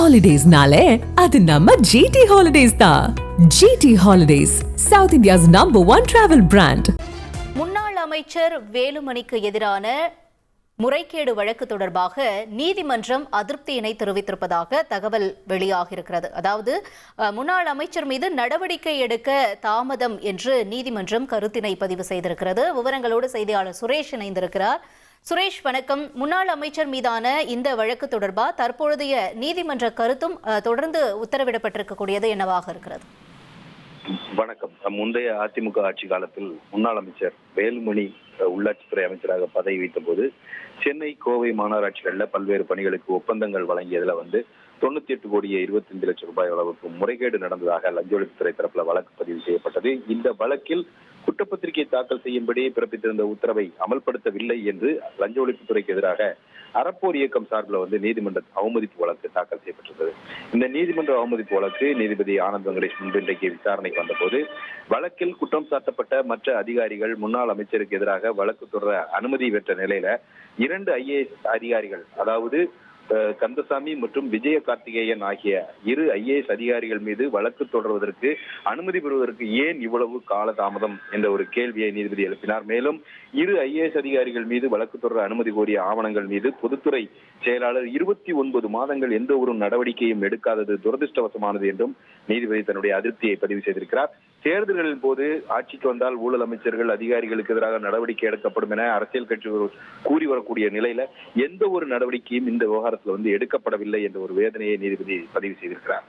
ஹாலிடேஸ்னாலே அது நம்ம ஜிடி ஹாலிடேஸ் தான். GT Holidays, South India's #1 travel brand. முன்னாள் அமைச்சர் வேலுமணிக்கு எதிரான முறைகேடு வழக்கு தொடர்பாக நீதிமன்றம் அதிருப்தியினை தெரிவித்திருப்பதாக தகவல் வெளியாகியிருக்கிறது. அதாவது முன்னாள் அமைச்சர் மீது நடவடிக்கை எடுக்க தாமதம் என்று நீதிமன்றம் கருத்தினை பதிவு செய்திருக்கிறது. விவரங்களோடு செய்தியாளர் சுரேஷ் இணைந்திருக்கிறார். சுரேஷ், வணக்கம். முன்னாள் அமைச்சர் மீதான இந்த வழக்கு தொடர்பாக தற்பொழுதைய நீதிமன்ற கருத்தும் தொடர்ந்து உத்தரவிடப்பட்டிருக்கக்கூடியது என்னவாக இருக்கிறது? வணக்கம். முந்தைய அதிமுக ஆட்சி காலத்தில் முன்னாள் அமைச்சர் வேலுமணி உள்ளாட்சித்துறை அமைச்சராக பதவி வைத்த போது சென்னை, கோவை மாநகராட்சிகள்ல பல்வேறு பணிகளுக்கு ஒப்பந்தங்கள் வழங்கியதுல 98 கோடியே 25 லட்சம் ரூபாய் அளவுக்கு முறைகேடு நடந்ததாக லஞ்ச ஒழிப்புத்துறை தரப்புல வழக்கு பதிவு செய்யப்பட்டது. இந்த வழக்கில் குற்றப்பத்திரிகை தாக்கல் செய்யும்படி பிறப்பித்திருந்த உத்தரவை அமல்படுத்தவில்லை என்று லஞ்ச ஒழிப்புத்துறைக்கு எதிராக அறப்போர் இயக்கம் சார்பில் நீதிமன்ற அவமதிப்பு வழக்கு தாக்கல் செய்யப்பட்டிருந்தது. இந்த நீதிமன்ற அவமதிப்பு வழக்கு நீதிபதி ஆனந்த் வெங்கடேஷ் முன்பு இன்றைக்கு விசாரணைக்கு வந்தபோது வழக்கில் குற்றம் சாட்டப்பட்ட மற்ற அதிகாரிகள் முன்னாள் அமைச்சருக்கு எதிராக வழக்கு தொடர அனுமதி பெற்ற நிலையில 2 IAS அதிகாரிகள், அதாவது கந்தசாமி மற்றும் விஜய கார்த்திகேயன் ஆகிய 2 IAS அதிகாரிகள் மீது வழக்கு தொடர்வதற்கு அனுமதி பெறுவதற்கு ஏன் இவ்வளவு காலதாமதம் என்ற ஒரு கேள்வியை நீதிபதி எழுப்பினார். மேலும் 2 IAS அதிகாரிகள் மீது வழக்கு தொடர அனுமதி கோரிய ஆவணங்கள் மீது பொதுத்துறை செயலாளர் 29 மாதங்கள் எந்த ஒரு நடவடிக்கையும் எடுக்காதது துரதிருஷ்டவசமானது என்றும் நீதிபதி தன்னுடைய அதிருப்தியை பதிவு செய்திருக்கிறார். தேர்தல்களின் போது ஆட்சிக்கு வந்தால் ஊழல் அமைச்சர்கள், அதிகாரிகளுக்கு எதிராக நடவடிக்கை எடுக்கப்படும் என அரசியல் கட்சிகள் கூறி வரக்கூடிய நிலையில எந்த ஒரு நடவடிக்கையும் இந்த விவகாரத்தில் எடுக்கப்படவில்லை என்ற ஒரு வேதனையை நீதிபதி பதிவு செய்திருக்கிறார்.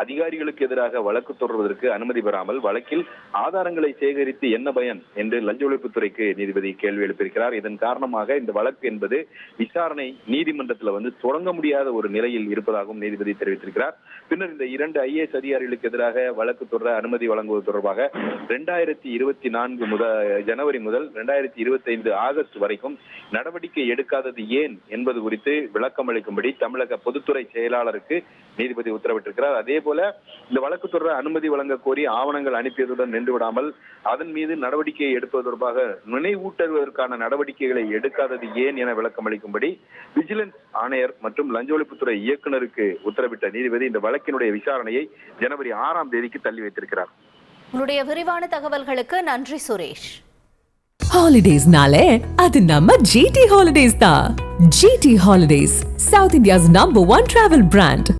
அதிகாரிகளுக்கு எதிராக வழக்கு தொடர்வதற்கு அனுமதி பெறாமல் வழக்கில் ஆதாரங்களை சேகரித்து என்ன பயன் என்று லஞ்ச ஒழிப்புத்துறைக்கு நீதிபதி கேள்வி எழுப்பியிருக்கிறார். இதன் காரணமாக இந்த வழக்கு என்பது விசாரணை நீதிமன்றத்தில் தொடங்க முடியாத ஒரு நிலையில் இருப்பதாகவும் நீதிபதி தெரிவித்திருக்கிறார். பின்னர் இந்த 2 IAS அதிகாரிகளுக்கு எதிராக வழக்கு தொடர அனுமதி வழங்குவது தொடர்பாக 2024 ஜனவரி முதல் 2025 ஆகஸ்ட் வரைக்கும் நடவடிக்கை எடுக்காதது ஏன் என்பது குறித்து விளக்கம் அளிக்கும்படி தமிழக பொதுத்துறை செயலாளருக்கு நீதிபதி உத்தரவிட்டிருக்கிறார். அதே போல இந்த வழக்கு தொடர அனுமதி வழங்க கோரி ஆவணங்கள் அனுப்பியதுடன் நின்று விடாமல் அதன் மீது நடவடிக்கை எடுப்பது தொடர்பாக நினைவூட்டுவதற்கான நடவடிக்கைகளை எடுக்காதது ஏன் என விளக்கம் அளிக்கும்படி விஜிலன்ஸ் ஆணையர் மற்றும் லஞ்ச ஒழிப்புத்துறை இயக்குநருக்கு உத்தரவிட்ட நீதிபதி இந்த வழக்கினுடைய விசாரணையை ஜனவரி 6ஆம் தேதிக்கு தள்ளி வைத்திருக்கிறார். உங்களுடைய விரிவான தகவல்களுக்கு நன்றி சுரேஷ். ஹாலிடேஸ்னாலே அது நம்ம ஜிடி ஹாலிடேஸ் தான். GT Holidays, South India's #1 travel brand.